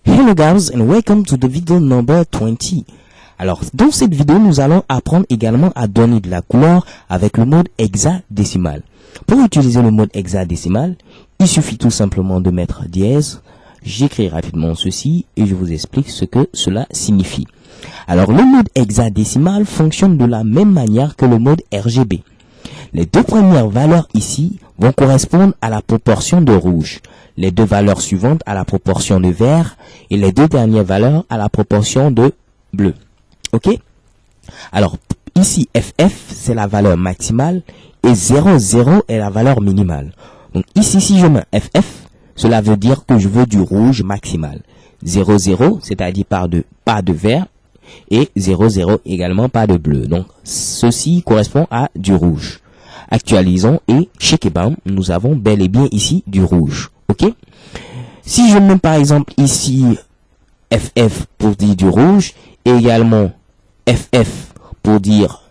Hello guys and welcome to the video number 20. Alors dans cette vidéo nous allons apprendre également à donner de la couleur avec le mode hexadécimal. Pour utiliser le mode hexadécimal, il suffit tout simplement de mettre dièse. J'écris rapidement ceci et je vous explique ce que cela signifie. Alors le mode hexadécimal fonctionne de la même manière que le mode RGB. Les deux premières valeurs ici vont correspondre à la proportion de rouge, les deux valeurs suivantes à la proportion de vert et les deux dernières valeurs à la proportion de bleu. Ok? Alors ici FF c'est la valeur maximale et 0 0 est la valeur minimale. Donc ici si je mets FF, cela veut dire que je veux du rouge maximal. 0 0 c'est-à-dire pas de vert et 0 0 également pas de bleu. Donc ceci correspond à du rouge. Actualisons et check et bam, nous avons bel et bien ici du rouge. Ok? Si je mets par exemple ici FF pour dire du rouge et également FF pour dire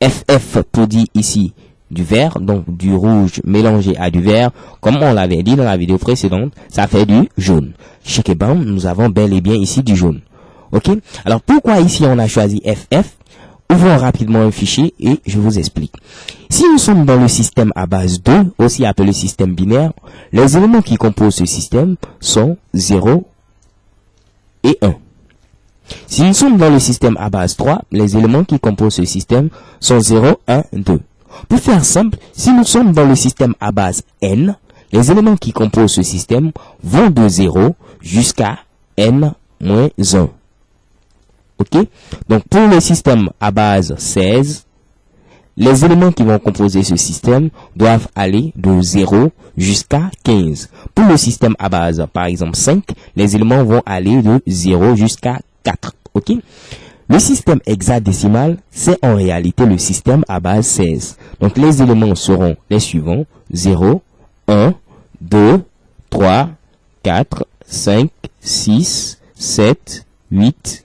FF pour dire ici du vert, donc du rouge mélangé à du vert, comme on l'avait dit dans la vidéo précédente, ça fait du jaune. Check et bam, nous avons bel et bien ici du jaune. Ok? Alors pourquoi ici on a choisi FF? Ouvrons rapidement un fichier et je vous explique. Si nous sommes dans le système à base 2, aussi appelé système binaire, les éléments qui composent ce système sont 0 et 1. Si nous sommes dans le système à base 3, les éléments qui composent ce système sont 0, 1, 2. Pour faire simple, si nous sommes dans le système à base n, les éléments qui composent ce système vont de 0 jusqu'à n-1. Ok? Donc pour le système à base 16, les éléments qui vont composer ce système doivent aller de 0 jusqu'à 15. Pour le système à base par exemple 5, les éléments vont aller de 0 jusqu'à 4. Ok? Le système hexadécimal, c'est en réalité le système à base 16. Donc les éléments seront les suivants: 0, 1, 2, 3, 4, 5, 6, 7, 8,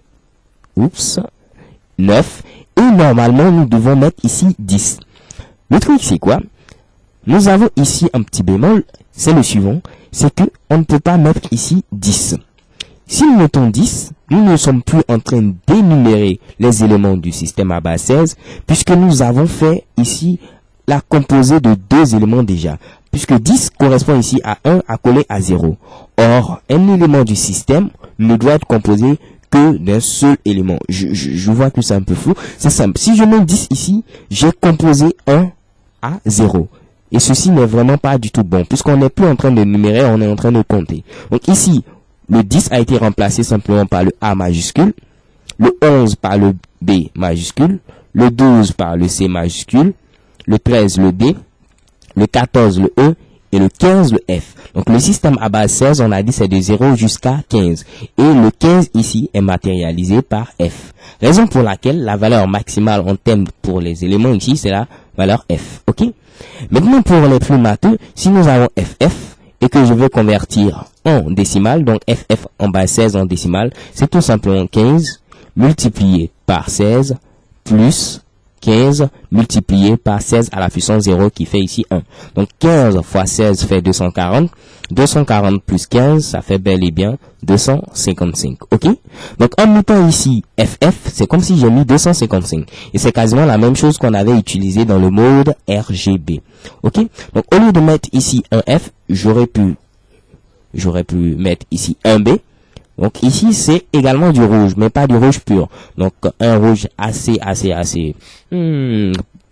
9, et normalement nous devons mettre ici 10. Le truc c'est quoi? Nous avons ici un petit bémol, c'est le suivant, c'est que on ne peut pas mettre ici 10. Si nous mettons 10, nous ne sommes plus en train d'énumérer les éléments du système à base 16, puisque nous avons fait ici la composée de deux éléments déjà, puisque 10 correspond ici à 1 accolé à 0. Or, un élément du système ne doit être composé que d'un seul élément. Je vois que c'est un peu flou. C'est simple. Si je mets 10 ici, j'ai composé 1 à 0. Et ceci n'est vraiment pas du tout bon. Puisqu'on n'est plus en train de numérer, on est en train de compter. Donc ici, le 10 a été remplacé simplement par le A majuscule, le 11 par le B majuscule, le 12 par le C majuscule, le 13 le D, le 14 le E, et le 15 le F. Donc le système à base 16, on a dit c'est de 0 jusqu'à 15. Et le 15 ici est matérialisé par F. Raison pour laquelle la valeur maximale en termes pour les éléments ici, c'est la valeur F. Ok? Maintenant pour les plus matheux, si nous avons FF et que je veux convertir en décimale, donc FF en base 16 en décimale, c'est tout simplement 15 multiplié par 16 plus 15 multiplié par 16 à la puissance 0 qui fait ici 1. Donc 15 fois 16 fait 240. 240 plus 15, ça fait bel et bien 255. Ok? Donc en mettant ici FF, c'est comme si j'ai mis 255. Et c'est quasiment la même chose qu'on avait utilisé dans le mode RGB. Ok? Donc au lieu de mettre ici un F, j'aurais pu mettre ici un B. Donc ici c'est également du rouge, mais pas du rouge pur. Donc un rouge assez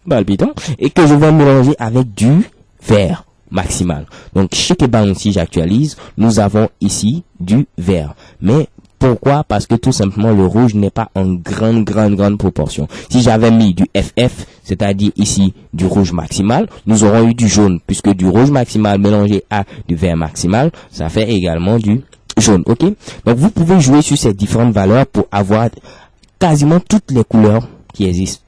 palpitant et que je vais mélanger avec du vert maximal. Donc check et bam, si j'actualise, nous avons ici du vert. Mais pourquoi? Parce que tout simplement le rouge n'est pas en grande proportion. Si j'avais mis du FF, c'est-à-dire ici du rouge maximal, nous aurons eu du jaune, puisque du rouge maximal mélangé à du vert maximal, ça fait également du jaune. Ok? Donc vous pouvez jouer sur ces différentes valeurs pour avoir quasiment toutes les couleurs qui existent.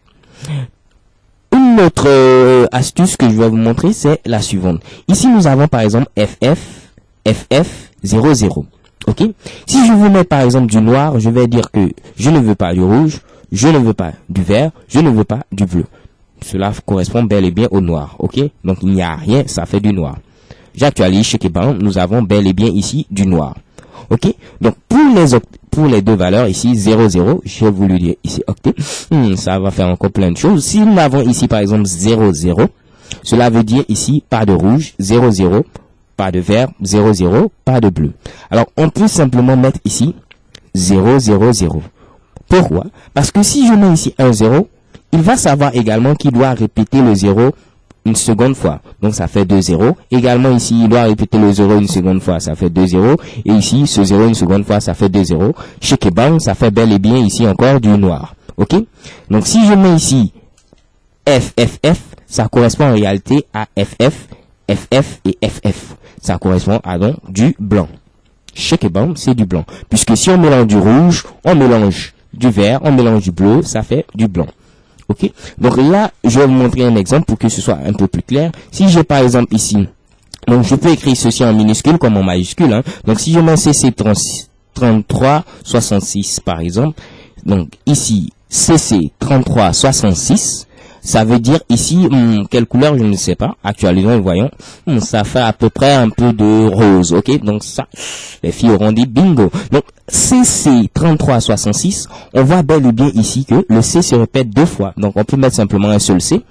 Une autre astuce que je vais vous montrer, c'est la suivante. Ici nous avons par exemple FF 00. Ok? Si je vous mets par exemple du noir, je vais dire que je ne veux pas du rouge, je ne veux pas du vert, je ne veux pas du bleu. Cela correspond bel et bien au noir. Ok? Donc il n'y a rien, ça fait du noir. j'actualise chez Keban, nous avons bel et bien ici du noir. Ok, donc pour les deux valeurs ici 0 0, j'ai voulu dire ici octet, ça va faire encore plein de choses. Si nous avons ici par exemple 0 0, cela veut dire ici pas de rouge, 0 0, pas de vert, 0 0, pas de bleu. Alors on peut simplement mettre ici 0 0 0. Pourquoi? Parce que si je mets ici un 0, il va savoir également qu'il doit répéter le 0 une seconde fois. Donc ça fait 2 0. Également ici, il doit répéter le 0 une seconde fois, ça fait 2 0. Et ici, ce 0 une seconde fois, ça fait 2 0. Chez Keban, ça fait bel et bien ici encore du noir. Ok? Donc si je mets ici F, F, F, ça correspond en réalité à FF, FF et FF. Ça correspond à donc du blanc. Chez Keban, c'est du blanc. Puisque si on mélange du rouge, on mélange du vert, on mélange du bleu, ça fait du blanc. Ok, donc là, je vais vous montrer un exemple pour que ce soit un peu plus clair. Si j'ai par exemple ici, donc je peux écrire ceci en minuscule comme en majuscule. Hein. Donc si je mets CC 3366 par exemple, donc ici CC 3366, ça veut dire ici, quelle couleur, je ne sais pas. Actualisons et voyons. Ça fait à peu près un peu de rose. Ok, donc ça, les filles auront dit bingo. Donc CC 3366, on voit bel et bien ici que le C se répète deux fois. Donc on peut mettre simplement un seul C.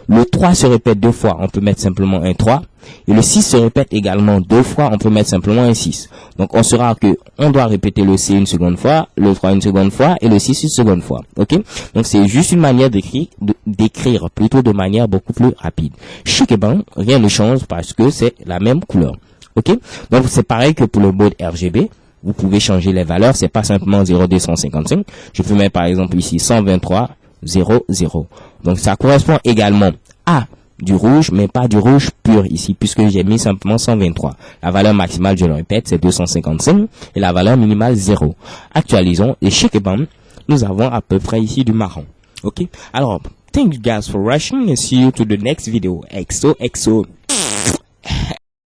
Le 3 se répète deux fois, on peut mettre simplement un 3. Et le 6 se répète également deux fois, on peut mettre simplement un 6. Donc on saura que on doit répéter le C une seconde fois, le 3 une seconde fois et le 6 une seconde fois. Ok? Donc c'est juste une manière d'écrire plutôt de manière beaucoup plus rapide. Chez Keban, rien ne change parce que c'est la même couleur. Ok? Donc c'est pareil que pour le mode RGB. Vous pouvez changer les valeurs, c'est pas simplement 0,255. Je peux mettre par exemple ici 123 0 0. Donc ça correspond également à du rouge, mais pas du rouge pur ici, puisque j'ai mis simplement 123. La valeur maximale, je le répète, c'est 255 et la valeur minimale 0. Actualisons et chez Keban, nous avons à peu près ici du marron. Ok? Alors, thank you guys for watching and see you to the next video. XO XO.